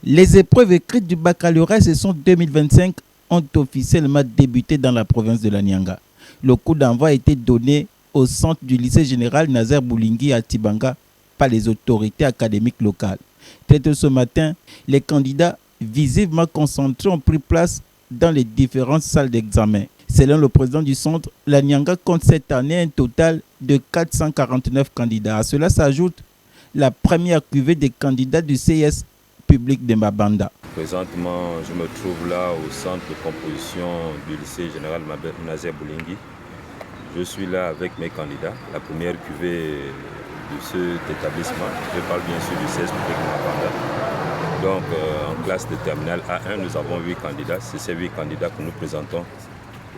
Les épreuves écrites du baccalauréat session 2025 ont officiellement débuté dans la province de la Nianga. Le coup d'envoi a été donné au centre du lycée général Nazaire Boulingui à Tibanga par les autorités académiques locales. Très tôt ce matin, les candidats visiblement concentrés ont pris place dans les différentes salles d'examen. Selon le président du centre, la Nianga compte cette année un total de 449 candidats. À cela s'ajoute la première cuvée des candidats du CIS public de Mabanda. Présentement, je me trouve là au centre de composition du lycée général Nazaire Boulingui. Je suis là avec mes candidats, la première cuvée de cet établissement. Je parle bien sûr du CIS public de Mabanda. Donc en classe de terminale A1, nous avons 8 candidats. C'est ces 8 candidats que nous présentons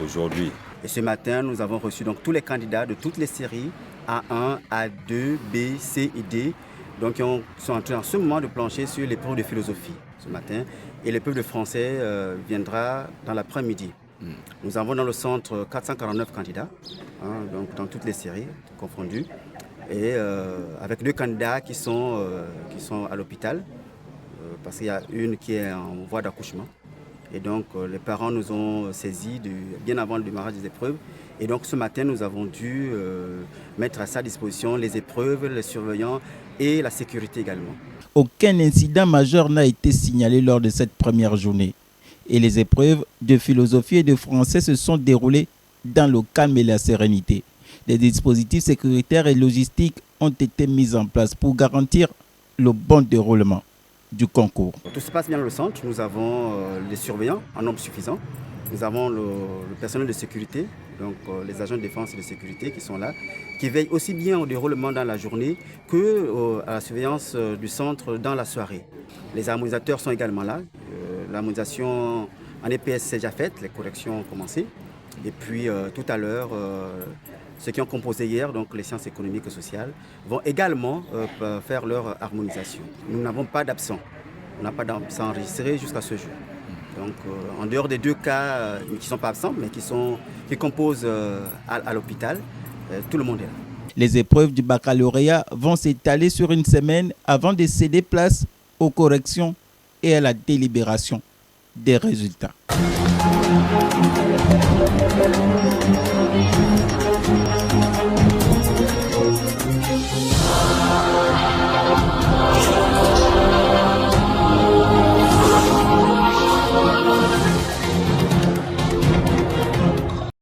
aujourd'hui. Et ce matin, nous avons reçu donc tous les candidats de toutes les séries A1, A2, B, C et D. Donc ils sont en train en ce moment de plancher sur l'épreuve de philosophie ce matin. Et l'épreuve de français viendra dans l'après-midi. Nous avons dans le centre 449 candidats, donc dans toutes les séries confondues. Et avec 2 candidats qui sont à l'hôpital, parce qu'il y a une qui est en voie d'accouchement. Et donc les parents nous ont saisis bien avant le démarrage des épreuves. Et donc ce matin, nous avons dû mettre à sa disposition les épreuves, les surveillants et la sécurité également. Aucun incident majeur n'a été signalé lors de cette première journée. Et les épreuves de philosophie et de français se sont déroulées dans le calme et la sérénité. Des dispositifs sécuritaires et logistiques ont été mis en place pour garantir le bon déroulement du concours. Tout se passe bien dans le centre. Nous avons les surveillants en nombre suffisant. Nous avons le personnel de sécurité, donc les agents de défense et de sécurité qui sont là, qui veillent aussi bien au déroulement dans la journée que à la surveillance du centre dans la soirée. Les harmonisateurs sont également là. L'harmonisation en EPS s'est déjà faite, les corrections ont commencé. Et puis tout à l'heure, ceux qui ont composé hier, donc les sciences économiques et sociales, vont également faire leur harmonisation. Nous n'avons pas d'absent. On n'a pas d'absent enregistré jusqu'à ce jour. Donc en dehors des 2 cas qui ne sont pas absents, mais qui composent à l'hôpital, tout le monde est là. Les épreuves du baccalauréat vont s'étaler sur une semaine avant de céder place aux corrections et à la délibération des résultats.